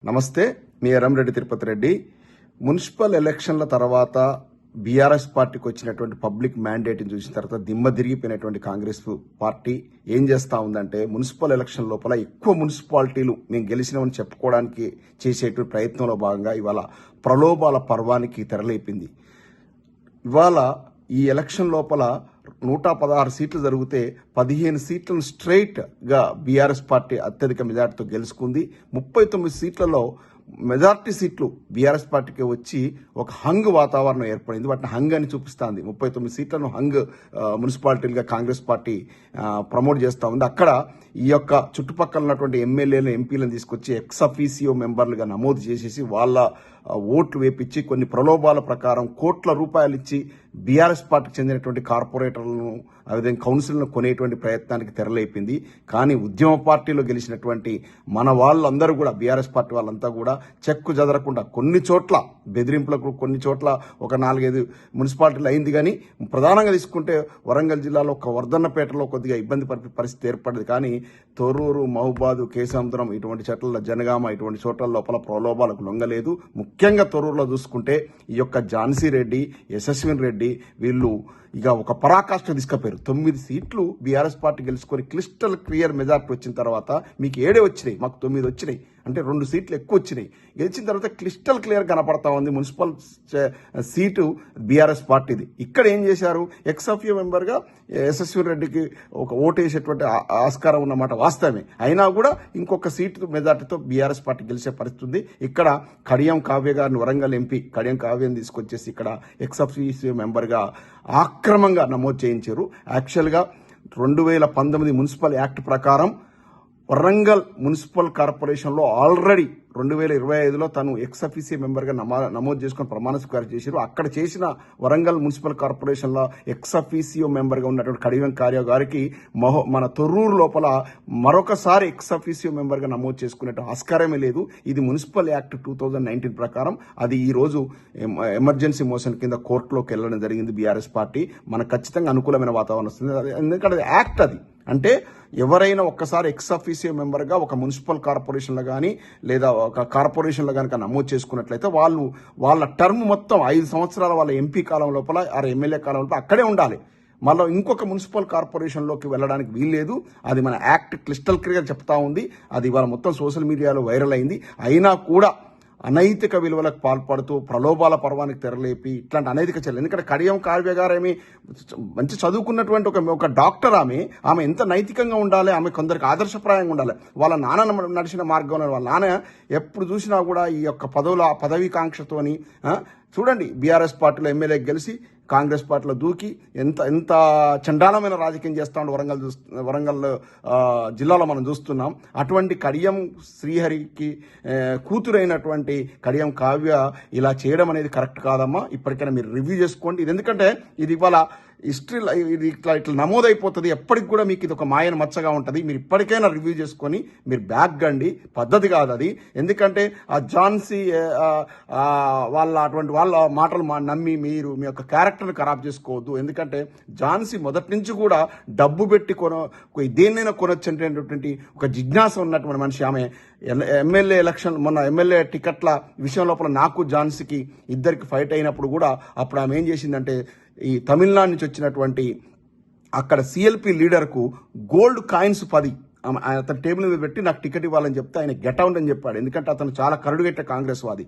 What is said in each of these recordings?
నమస్తే, మీ ఎర్రంరెడ్డి తిరుపతి రెడ్డి. మున్సిపల్ ఎలక్షన్ల తర్వాత బీఆర్ఎస్ పార్టీకి వచ్చినటువంటి పబ్లిక్ మ్యాండేట్ని చూసిన తర్వాత దిమ్మ తిరిగిపోయినటువంటి కాంగ్రెస్ పార్టీ ఏం చేస్తా ఉందంటే, మున్సిపల్ ఎలక్షన్ లోపల ఎక్కువ మున్సిపాలిటీలు మేము గెలిచినామని చెప్పుకోవడానికి చేసేటువంటి ప్రయత్నంలో భాగంగా ఇవాళ ప్రలోభాల పర్వానికి తెరలేపింది. ఇవాళ ఈ ఎలక్షన్ లోపల 116 సీట్లు జరిగితే 15 సీట్లను స్ట్రైట్గా బీఆర్ఎస్ పార్టీ అత్యధిక మెజార్టీతో గెలుచుకుంది. 39 సీట్లలో మెజార్టీ సీట్లు బీఆర్ఎస్ పార్టీకి వచ్చి ఒక హంగ్ వాతావరణం ఏర్పడింది. వాటిని హంగ్ అని చూపిస్తుంది. 39 సీట్లను హంగ్ మున్సిపాలిటీలుగా కాంగ్రెస్ పార్టీ ప్రమోట్ చేస్తూ ఉంది. అక్కడ ఈ యొక్క చుట్టుపక్కల ఉన్నటువంటి ఎమ్మెల్యేలు ఎంపీలను తీసుకొచ్చి ఎక్స్ అఫీసియో మెంబర్లుగా నమోదు చేసేసి వాళ్ళ ఓట్లు వేపించి కొన్ని ప్రలోభాల ప్రకారం కోట్ల రూపాయలు ఇచ్చి బీఆర్ఎస్ పార్టీకి చెందినటువంటి కార్పొరేటర్లను అదేవిధంగా కౌన్సిల్ను కొనేటువంటి ప్రయత్నానికి తెరలేపింది. కానీ ఉద్యమ పార్టీలో గెలిచినటువంటి మన వాళ్ళందరూ కూడా బీఆర్ఎస్ పార్టీ వాళ్ళంతా కూడా చెక్కు చెదరకుండా కొన్ని చోట్ల బెదిరింపులకు, కొన్ని చోట్ల ఒక 4-5 మున్సిపాలిటీలు అయింది. కానీ ప్రధానంగా తీసుకుంటే వరంగల్ జిల్లాలో ఒక వర్ధన్నపేటలో కొద్దిగా ఇబ్బంది పరిస్థితి ఏర్పడింది. కానీ తొర్రూరు, మహబూబాద్, కేశాంతరం ఇటువంటి చోట్ల, జనగామ ఇటువంటి చోట్ల లోపల ప్రలోభాలకు లొంగలేదు. ముఖ్యంగా తొర్రూరులో చూసుకుంటే ఈ యొక్క ఝాన్సీ రెడ్డి, యశస్విన్ రెడ్డి వీళ్ళు ఇక ఒక పరాకాష్ఠ తీసుకుపోయారు. 9 సీట్లు బీఆర్ఎస్ పార్టీ గెలుచుకొని క్లిస్టల్ క్లియర్ మెజార్టీ వచ్చిన తర్వాత మీకు 7 వచ్చినాయి, మాకు 9 వచ్చినాయి, అంటే 2 సీట్లు ఎక్కువ వచ్చినాయి. గెలిచిన తర్వాత క్లిస్టల్ క్లియర్ కనపడతా ఉంది మున్సిపల్ సీటు బీఆర్ఎస్ పార్టీది. ఇక్కడ ఏం చేశారు, ఎక్స్ఎఫ్యూ మెంబర్గా యశస్వి రెడ్డికి ఒక ఓటు వేసేటువంటి ఆస్కారం ఉన్నమాట వాస్తవమే. అయినా కూడా ఇంకొక సీటు మెజార్టీతో బీఆర్ఎస్ పార్టీ గెలిచే పరిస్థితి ఉంది. ఇక్కడ కడియం కావ్య గారిని, వరంగల్ ఎంపీ కడియం కావ్యని తీసుకొచ్చేసి ఇక్కడ ఎక్స్ఎఫ్యూ మెంబర్గా ఆక్రమంగా నమోదు చేయించారు. యాక్చువల్గా 2019 మున్సిపల్ యాక్ట్ ప్రకారం వరంగల్ మున్సిపల్ కార్పొరేషన్లో ఆల్రెడీ 2025లో తను ఎక్స్ అఫీసియో మెంబర్గా నమోదు చేసుకుని ప్రమాణ స్వీకారం చేశారు. అక్కడ చేసిన వరంగల్ మున్సిపల్ కార్పొరేషన్లో ఎక్స్ అఫీసియో మెంబర్గా ఉన్నటువంటి కడియం కార్య గారికి మన తొర్రూరు లోపల మరొకసారి ఎక్స్ అఫీసియో మెంబర్గా నమోదు చేసుకునే ఆస్కారమే లేదు. ఇది మున్సిపల్ యాక్ట్ 2019 ప్రకారం. అది ఈ రోజు ఎమర్జెన్సీ మోషన్ కింద కోర్టులోకి వెళ్ళడం జరిగింది. బీఆర్ఎస్ పార్టీ మనకు ఖచ్చితంగా అనుకూలమైన వాతావరణం వస్తుంది. ఎందుకంటే యాక్ట్ అది అంటే ఎవరైనా ఒక్కసారి ఎక్స్ అఫీసియో మెంబర్గా ఒక మున్సిపల్ కార్పొరేషన్లో కానీ లేదా ఒక కార్పొరేషన్లో కనుక నమోదు చేసుకున్నట్లయితే వాళ్ళ టర్మ్ మొత్తం 5 సంవత్సరాల వాళ్ళ ఎంపీ కాలం లోపల ఎమ్మెల్యే కాలం లోపల అక్కడే ఉండాలి. మళ్ళీ ఇంకొక మున్సిపల్ కార్పొరేషన్లోకి వెళ్ళడానికి వీల్లేదు. అది మన యాక్ట్ క్లిస్టల్ క్లియర్ చెప్తా ఉంది. అది ఇవాళ మొత్తం సోషల్ మీడియాలో వైరల్ అయింది. అయినా కూడా అనైతిక విలువలకు పాల్పడుతూ ప్రలోభాల పర్వానికి తెరలేపి ఇట్లాంటి అనైతిక చర్యలు. ఎందుకంటే కడియం కావ్య గారు ఏమి మంచి చదువుకున్నటువంటి ఒక డాక్టర్. ఆమె ఎంత నైతికంగా ఉండాలి, ఆమె కొందరికి ఆదర్శప్రాయంగా ఉండాలి. వాళ్ళ నాన్న నడిచిన మార్గంలో వాళ్ళ నాన్న ఎప్పుడు చూసినా కూడా ఈ యొక్క పదవికాంక్షతోని చూడండి, బీఆర్ఎస్ పార్టీలో ఎమ్మెల్యే గెలిచి కాంగ్రెస్ పార్టీలో దూకి ఎంత చండాలమైన రాజకీయం చేస్తా ఉంటే వరంగల్ జిల్లాలో మనం చూస్తున్నాం. అటువంటి కడియం శ్రీహరికి కూతురైనటువంటి కడియం కావ్య ఇలా చేయడం అనేది కరెక్ట్ కాదమ్మా. ఇప్పటికైనా మీరు రివ్యూ చేసుకోండి. ఇది ఎందుకంటే ఇది ఇవాళ హిస్టరీలో ఇది ఇట్లా నమోదైపోతుంది. ఎప్పటికి కూడా మీకు ఇది ఒక మాయన మచ్చగా ఉంటుంది. మీరు ఇప్పటికైనా రివ్యూ చేసుకొని మీరు బ్యాక్ గండి. పద్ధతి కాదు అది. ఎందుకంటే ఆ ఝాన్సీ వాళ్ళ మాటలు నమ్మి మీరు మీ యొక్క క్యారెక్టర్ని ఖరాబ్ చేసుకోవద్దు. ఎందుకంటే ఝాన్సీ మొదటి నుంచి కూడా డబ్బు పెట్టి దేన్నైనా కొనొచ్చు అనేటువంటి ఒక జిజ్ఞాస ఉన్నటువంటి మనిషి. ఆమె ఎమ్మెల్యే ఎలక్షన్ మొన్న ఎమ్మెల్యే టికెట్ల విషయం లోపల నాకు ఝాన్సీకి ఇద్దరికి ఫైట్ అయినప్పుడు కూడా అప్పుడు ఆమె ఏం చేసిందంటే, ఈ తమిళనాడు నుంచి వచ్చినటువంటి అక్కడ సిఎల్పి లీడర్కు గోల్డ్ కాయిన్స్ 10 అతను టేబుల్ మీద పెట్టి నాకు టికెట్ ఇవ్వాలని చెప్తే ఆయన గెట్ అవుట్ అని చెప్పాడు. ఎందుకంటే అతను చాలా కరుడుగట్టే కాంగ్రెస్ వాది.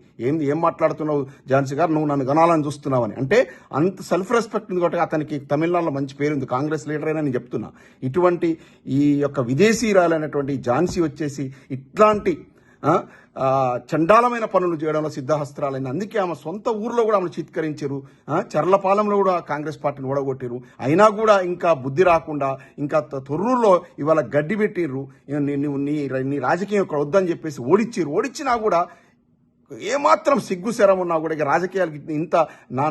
ఏం మాట్లాడుతున్నావు ఝాన్సీ గారు, నువ్వు నన్ను గణాలని చూస్తున్నావని. అంటే అంత సెల్ఫ్ రెస్పెక్ట్ ఉంది కాబట్టి అతనికి తమిళనాడులో మంచి పేరుంది, కాంగ్రెస్ లీడర్ అయినా నేను చెప్తున్నా. ఇటువంటి ఈ యొక్క విదేశీయురాలైనటువంటి ఝాన్సీ వచ్చేసి ఇట్లాంటి చండాలమైన పనులు చేయడంలో సిద్ధహస్త్రాలైంది. అందుకే ఆమె సొంత ఊర్లో కూడా ఆమెను చిత్కరించారు. చర్లపాలెంలో కూడా కాంగ్రెస్ పార్టీని ఓడగొట్టారు. అయినా కూడా ఇంకా బుద్ధి రాకుండా ఇంకా తొర్రూరులో ఇవాళ గడ్డి పెట్టిర్రు. నీ రాజకీయం ఇక్కడ వద్దని చెప్పేసి ఓడిచ్చినా కూడా ఏమాత్రం సిగ్గు శరం ఉన్నా కూడా ఇక రాజకీయాలకి ఇంత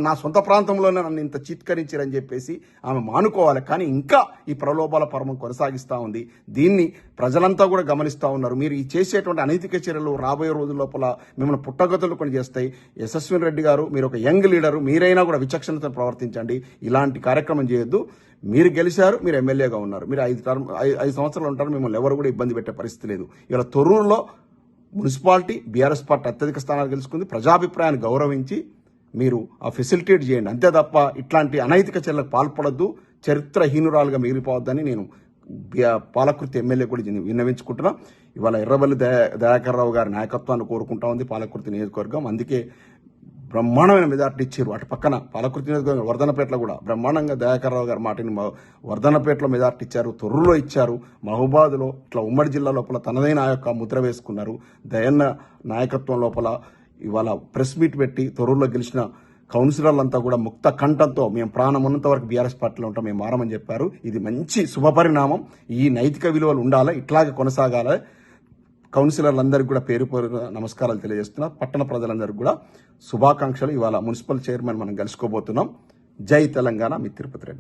నా సొంత ప్రాంతంలోనే నన్ను ఇంత చిత్కరించారని చెప్పేసి ఆమె మానుకోవాలి. కానీ ఇంకా ఈ ప్రలోభాల పర్వం కొనసాగిస్తూ ఉంది. దీన్ని ప్రజలంతా కూడా గమనిస్తూ ఉన్నారు. మీరు ఈ చేసేటువంటి అనైతిక చర్యలు రాబోయే రోజుల లోపల మిమ్మల్ని పుట్టగతులు కొని చేస్తాయి. యశస్విన్ రెడ్డి గారు, మీరు ఒక యంగ్ లీడరు, మీరైనా కూడా విచక్షణతో ప్రవర్తించండి. ఇలాంటి కార్యక్రమం చేయొద్దు. మీరు గెలిచారు, మీరు ఎమ్మెల్యేగా ఉన్నారు, మీరు 5 సంవత్సరాలు ఉంటారు. మిమ్మల్ని ఎవరు కూడా ఇబ్బంది పెట్టే పరిస్థితి లేదు. ఇలా తొర్రూరులో మున్సిపాలిటీ బీఆర్ఎస్ పార్టీ అత్యధిక స్థానాలు గెలుచుకుంది. ప్రజాభిప్రాయాన్ని గౌరవించి మీరు ఆ ఫెసిలిటేట్ చేయండి, అంతే తప్ప ఇట్లాంటి అనైతిక చర్యలకు పాల్పడద్దు, చరిత్రహీనురాలుగా మిగిలిపోవద్దని నేను పాలకుర్తి ఎమ్మెల్యే కూడా విన్నవించుకుంటున్నా. ఇవాళ ఎర్రబల్లి దయాకర్ రావు గారి నాయకత్వాన్ని కోరుకుంటా ఉంది పాలకుర్తి నియోజకవర్గం. అందుకే బ్రహ్మాండమైన మెజార్టీ ఇచ్చారు. అటు పక్కన పాలకుర్తి నియోజకవర్గం వర్ధనపేటలో కూడా బ్రహ్మాండంగా దయాకర్ రావు గారి మాటని వర్ధనపేటలో మెజార్టీ ఇచ్చారు, తొర్రులో ఇచ్చారు, మహబూబాద్లో ఇట్లా ఉమ్మడి జిల్లా లోపల తనదైన ఆ యొక్క ముద్ర వేసుకున్నారు. దయన్న నాయకత్వం లోపల ఇవాళ ప్రెస్ మీట్ పెట్టి తొర్రులో గెలిచిన కౌన్సిలర్లంతా కూడా ముక్త కంఠంతో మేము ప్రాణం ఉన్నంత వరకు బీఆర్ఎస్ పార్టీలో ఉంటాం, మేము మారమని చెప్పారు. ఇది మంచి శుభపరిణామం. ఈ నైతిక విలువలు ఉండాలి, ఇట్లాగే కొనసాగాలి. కౌన్సిలర్లందరికీ కూడా పేరు నమస్కారాలు తెలియజేస్తున్నా. పట్టణ ప్రజలందరికీ కూడా శుభాకాంక్షలు. ఇవాళ మున్సిపల్ చైర్మన్ మనం కలుసుకోబోతున్నాం. జై తెలంగాణ, మీ తిరుపతి రెడ్డి.